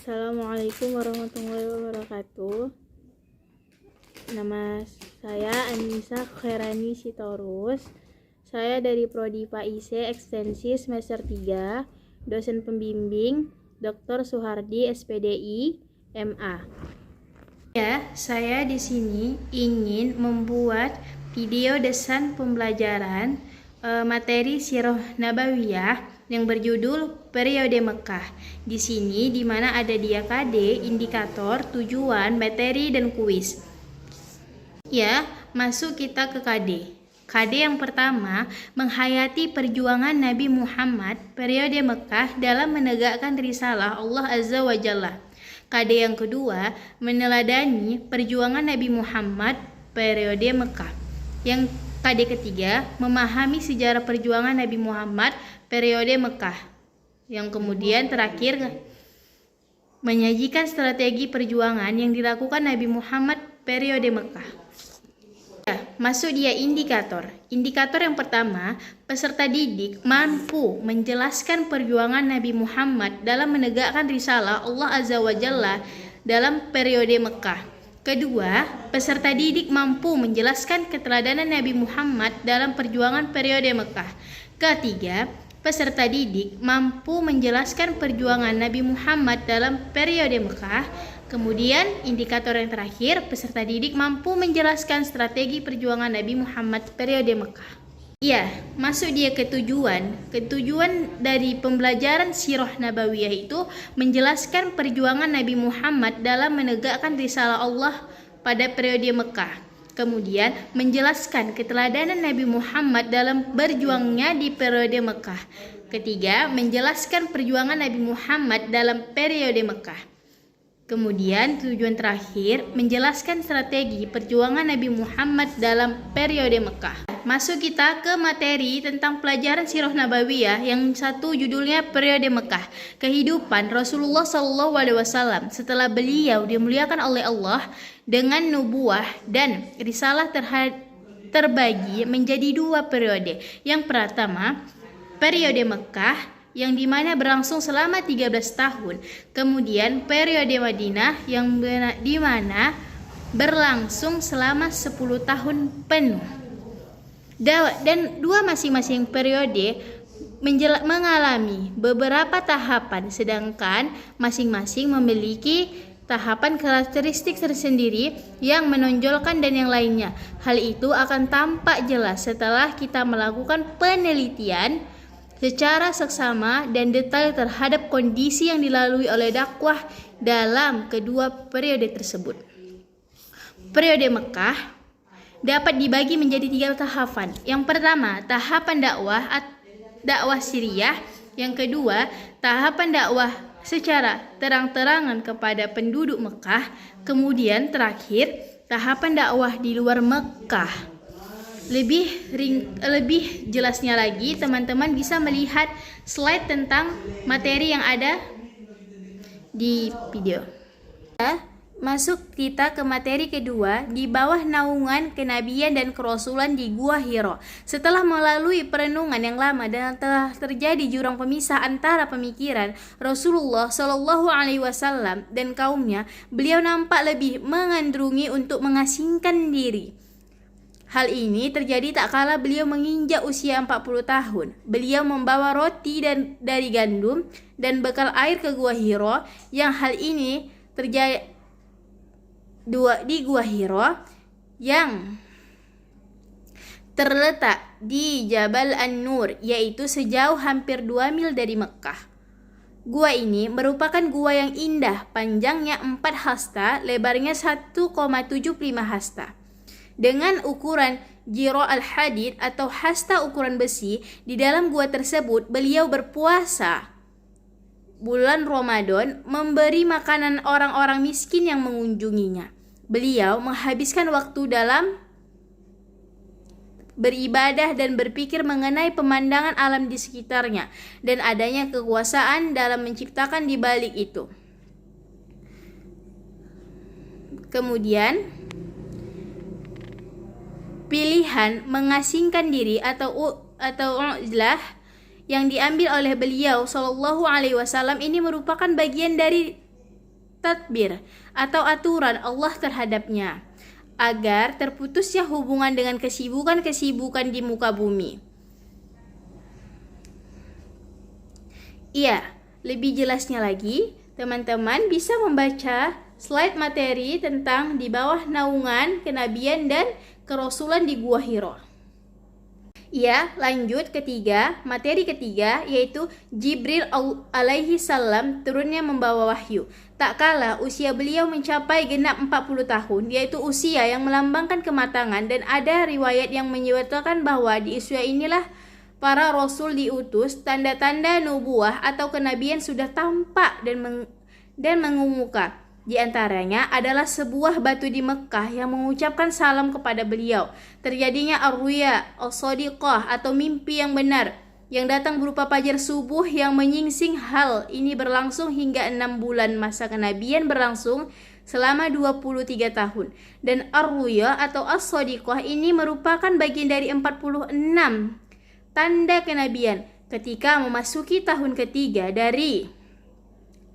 Assalamualaikum warahmatullahi wabarakatuh. Nama saya Anissa Khairani Sitorus. Saya dari Prodi PAIC Ekstensi semester 3, dosen pembimbing Dr. Suhardi SPDI MA. Ya, saya di sini ingin membuat video desain pembelajaran materi Sirah Nabawiyah yang berjudul Periode Mekah. Di sini di mana ada dia KD, indikator, tujuan, materi dan kuis. Ya, masuk kita ke KD. KD yang pertama, menghayati perjuangan Nabi Muhammad periode Mekah dalam menegakkan risalah Allah Azza wa Jalla. KD yang kedua, meneladani perjuangan Nabi Muhammad periode Mekah. Yang KD ketiga, memahami sejarah perjuangan Nabi Muhammad periode Mekah. Yang kemudian terakhir, menyajikan strategi perjuangan yang dilakukan Nabi Muhammad periode Mekah. Ya, masuk dia indikator. Indikator yang pertama, peserta didik mampu menjelaskan perjuangan Nabi Muhammad dalam menegakkan risalah Allah Azza wa Jalla dalam periode Mekah. Kedua, peserta didik mampu menjelaskan keteladanan Nabi Muhammad dalam perjuangan periode Mekah. Ketiga, peserta didik mampu menjelaskan perjuangan Nabi Muhammad dalam periode Mekah. Kemudian, indikator yang terakhir, peserta didik mampu menjelaskan strategi perjuangan Nabi Muhammad periode Mekah. Ya, masuk dia ke tujuan. Ketujuan dari pembelajaran Sirah Nabawiyah itu menjelaskan perjuangan Nabi Muhammad dalam menegakkan risalah Allah pada periode Mekah. Kemudian, menjelaskan keteladanan Nabi Muhammad dalam berjuangnya di periode Mekah. Ketiga, menjelaskan perjuangan Nabi Muhammad dalam periode Mekah. Kemudian tujuan terakhir, menjelaskan strategi perjuangan Nabi Muhammad dalam periode Mekah. Masuk kita ke materi tentang pelajaran Sirah Nabawiyah yang satu judulnya periode Mekah. Kehidupan Rasulullah SAW setelah beliau dimuliakan oleh Allah dengan nubuah dan risalah terbagi menjadi dua periode. Yang pertama, periode Mekah yang dimana berlangsung selama 13 tahun. Kemudian periode Madinah yang dimana berlangsung selama 10 tahun penuh. Dan dua masing-masing periode mengalami beberapa tahapan, sedangkan masing-masing memiliki tahapan karakteristik tersendiri yang menonjolkan dan yang lainnya. Hal itu akan tampak jelas setelah kita melakukan penelitian secara seksama dan detail terhadap kondisi yang dilalui oleh dakwah dalam kedua periode tersebut. Periode Mekah dapat dibagi menjadi 3 tahapan. Yang pertama, tahapan dakwah Syriah. Yang kedua, tahapan dakwah secara terang-terangan kepada penduduk Mekah. Kemudian terakhir, tahapan dakwah di luar Mekah. Lebih jelasnya lagi, teman-teman bisa melihat slide tentang materi yang ada di video. Masuk kita ke materi kedua, di bawah naungan kenabian dan kerasulan di Gua Hira. Setelah melalui perenungan yang lama dan telah terjadi jurang pemisah antara pemikiran Rasulullah Shallallahu Alaihi Wasallam dan kaumnya, beliau nampak lebih mengandrungi untuk mengasingkan diri. Hal ini terjadi tak kala beliau menginjak usia 40 tahun. Beliau membawa roti dari gandum dan bekal air ke Gua Hira, yang hal ini terjadi di Gua Hira yang terletak di Jabal An-Nur, yaitu sejauh hampir 2 mil dari Mekah. Gua ini merupakan gua yang indah, panjangnya 4 hasta, lebarnya 1,75 hasta. Dengan ukuran jiro al-hadid atau hasta ukuran besi, di dalam gua tersebut beliau berpuasa bulan Ramadan, memberi makanan orang-orang miskin yang mengunjunginya. Beliau menghabiskan waktu dalam beribadah dan berpikir mengenai pemandangan alam di sekitarnya dan adanya kekuasaan dalam menciptakan di balik itu. Kemudian pilihan mengasingkan diri atau uzlah yang diambil oleh beliau Shallallahu Alaihi Wasallam ini merupakan bagian dari tadbir atau aturan Allah terhadapnya, agar terputusnya hubungan dengan kesibukan-kesibukan di muka bumi. Iya, lebih jelasnya lagi, teman-teman bisa membaca slide materi tentang di bawah naungan kenabian dan kerasulan di Gua Hiro. Ya, lanjut materi ketiga yaitu Jibril alaihi salam turunnya membawa wahyu. Tak kala usia beliau mencapai genap 40 tahun, yaitu usia yang melambangkan kematangan, dan ada riwayat yang menyatakan bahwa di usia inilah para rasul diutus, tanda-tanda nubuah atau kenabian sudah tampak dan mengumuka. Di antaranya adalah sebuah batu di Mekah yang mengucapkan salam kepada beliau. Terjadinya ar-ruya, as-sadiqah atau mimpi yang benar yang datang berupa fajar subuh yang menyingsing. Hal ini berlangsung hingga 6 bulan. Masa kenabian berlangsung selama 23 tahun. Dan ar-ruya atau as-sadiqah ini merupakan bagian dari 46 tanda kenabian. Ketika memasuki tahun ketiga dari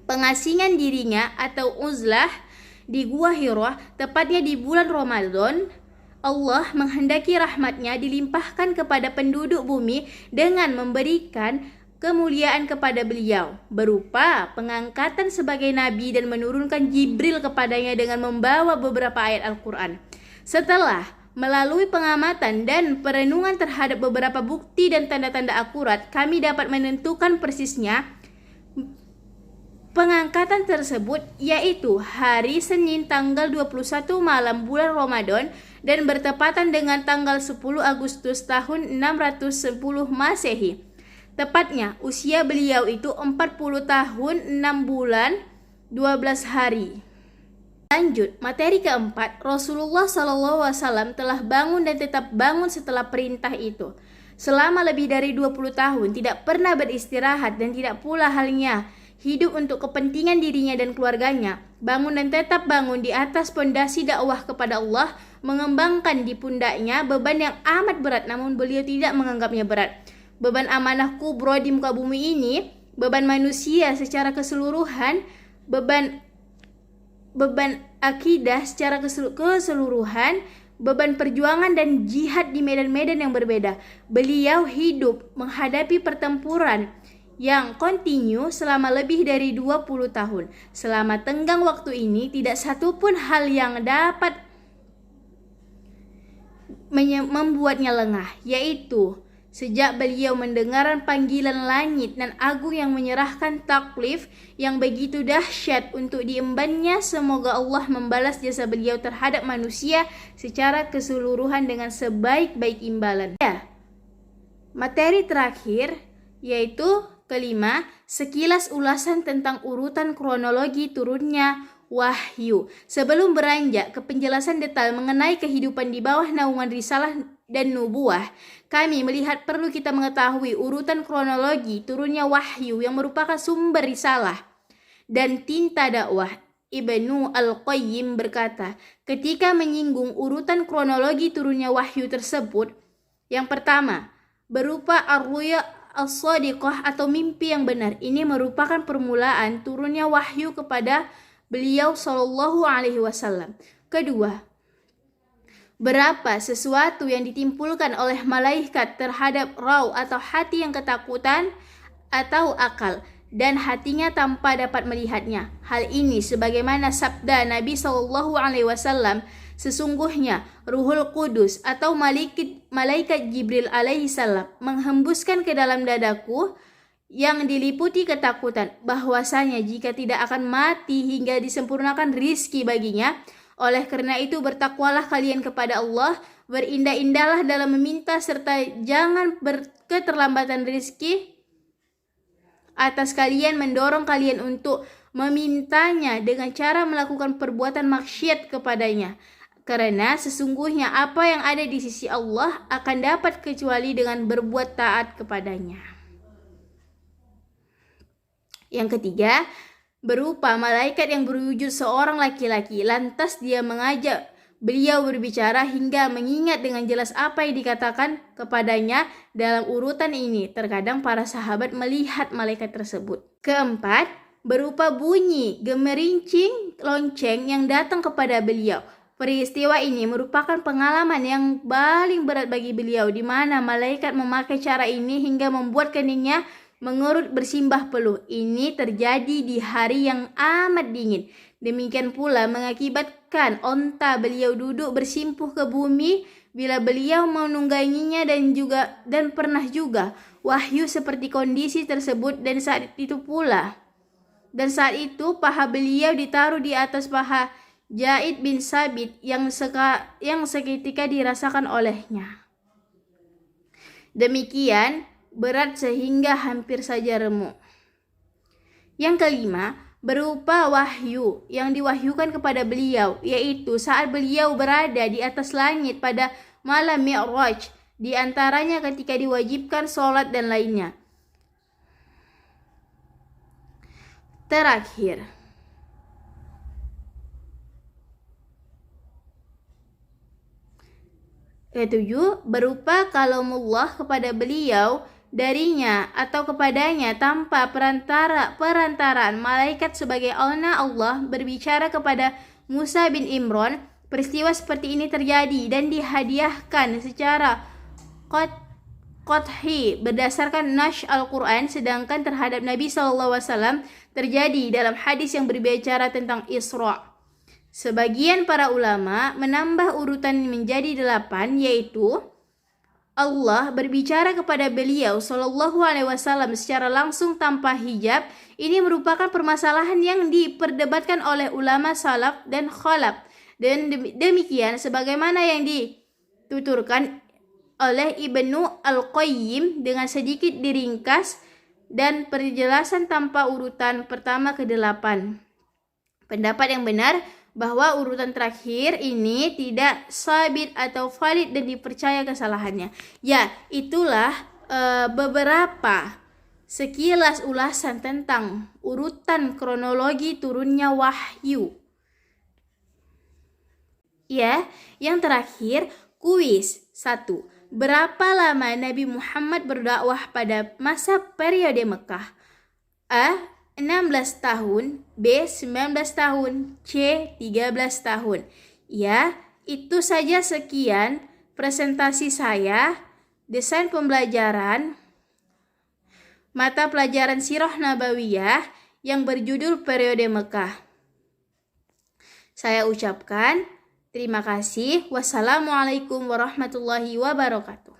pengasingan dirinya atau uzlah di Gua Hiro, tepatnya di bulan Ramadan, Allah menghendaki rahmatnya dilimpahkan kepada penduduk bumi dengan memberikan kemuliaan kepada beliau berupa pengangkatan sebagai nabi dan menurunkan Jibril kepadanya dengan membawa beberapa ayat Al-Quran. Setelah melalui pengamatan dan perenungan terhadap beberapa bukti dan tanda-tanda akurat, kami dapat menentukan persisnya pengangkatan tersebut, yaitu hari Senin tanggal 21 malam bulan Ramadan dan bertepatan dengan tanggal 10 Agustus tahun 610 Masehi. Tepatnya usia beliau itu 40 tahun 6 bulan 12 hari. Lanjut, materi keempat, Rasulullah SAW telah bangun dan tetap bangun setelah perintah itu. Selama lebih dari 20 tahun tidak pernah beristirahat dan tidak pula halnya hidup untuk kepentingan dirinya dan keluarganya. Bangun dan tetap bangun di atas pondasi dakwah kepada Allah, mengembangkan di pundaknya beban yang amat berat, namun beliau tidak menganggapnya berat. Beban amanah kubro di muka bumi ini, beban manusia secara keseluruhan, beban akidah secara keseluruhan, beban perjuangan dan jihad di medan-medan yang berbeda. Beliau hidup menghadapi pertempuran yang kontinu selama lebih dari 20 tahun. Selama tenggang waktu ini, tidak satupun hal yang dapat membuatnya lengah, yaitu sejak beliau mendengar panggilan langit dan agung yang menyerahkan taklif yang begitu dahsyat untuk diembannya. Semoga Allah membalas jasa beliau terhadap manusia secara keseluruhan dengan sebaik-baik imbalan. Ya, materi terakhir yaitu kelima, sekilas ulasan tentang urutan kronologi turunnya wahyu. Sebelum beranjak ke penjelasan detail mengenai kehidupan di bawah naungan risalah dan nubuah, kami melihat perlu kita mengetahui urutan kronologi turunnya wahyu yang merupakan sumber risalah dan tinta dakwah. Ibnu Al-Qayyim berkata, ketika menyinggung urutan kronologi turunnya wahyu tersebut, yang pertama berupa ar-ruya as-sadiqah atau mimpi yang benar. Ini merupakan permulaan turunnya wahyu kepada beliau sallallahu alaihi wasallam. Kedua, berapa sesuatu yang ditimpulkan oleh malaikat terhadap raw atau hati yang ketakutan atau akal, dan hatinya tanpa dapat melihatnya. Hal ini sebagaimana sabda Nabi sallallahu alaihi wasallam, sesungguhnya Ruhul Kudus atau malaikat Jibril alaihi salam menghembuskan ke dalam dadaku yang diliputi ketakutan bahwasanya jika tidak akan mati hingga disempurnakan rizki baginya. Oleh karena itu bertakwalah kalian kepada Allah, berindah-indahlah dalam meminta, serta jangan berketerlambatan rizki atas kalian, mendorong kalian untuk memintanya dengan cara melakukan perbuatan maksiat kepadanya. Karena sesungguhnya apa yang ada di sisi Allah akan dapat kecuali dengan berbuat taat kepadanya. Yang ketiga, berupa malaikat yang berwujud seorang laki-laki. Lantas dia mengajak beliau berbicara hingga mengingat dengan jelas apa yang dikatakan kepadanya dalam urutan ini. Terkadang para sahabat melihat malaikat tersebut. Keempat, berupa bunyi gemerincing lonceng yang datang kepada beliau. Peristiwa ini merupakan pengalaman yang paling berat bagi beliau, di mana malaikat memakai cara ini hingga membuat keningnya mengerut bersimbah peluh. Ini terjadi di hari yang amat dingin. Demikian pula mengakibatkan onta beliau duduk bersimpuh ke bumi bila beliau menungganginya, dan pernah juga wahyu seperti kondisi tersebut, dan saat itu paha beliau ditaruh di atas paha Zaid bin Sabit yang seketika dirasakan olehnya. Demikian berat sehingga hampir saja remuk. Yang kelima, berupa wahyu yang diwahyukan kepada beliau, yaitu saat beliau berada di atas langit pada malam Mi'raj, di antaranya ketika diwajibkan sholat dan lainnya. Terakhir, ketujuh, berupa kalamullah kepada beliau darinya atau kepadanya tanpa perantaraan malaikat sebagai Allah berbicara kepada Musa bin Imran. Peristiwa seperti ini terjadi dan dihadiahkan secara qat'i berdasarkan nas Al-Quran, sedangkan terhadap Nabi SAW terjadi dalam hadis yang berbicara tentang Isra. Sebagian para ulama menambah urutan menjadi 8, yaitu Allah berbicara kepada beliau SAW secara langsung tanpa hijab. Ini merupakan permasalahan yang diperdebatkan oleh ulama salaf dan khalaf, dan demikian sebagaimana yang dituturkan oleh Ibnu Al-Qayyim dengan sedikit diringkas dan penjelasan tanpa urutan pertama ke 8. Pendapat yang benar bahwa urutan terakhir ini tidak sabit atau valid dan dipercaya kesalahannya. Ya, itulah beberapa sekilas ulasan tentang urutan kronologi turunnya wahyu. Ya, yang terakhir, kuis 1. Berapa lama Nabi Muhammad berdakwah pada masa periode Mekah? A. 16 tahun, B. 19 tahun, C. 13 tahun. Ya, itu saja sekian presentasi saya, desain pembelajaran mata pelajaran Sirah Nabawiyah yang berjudul Periode Mekah. Saya ucapkan terima kasih. Wassalamualaikum warahmatullahi wabarakatuh.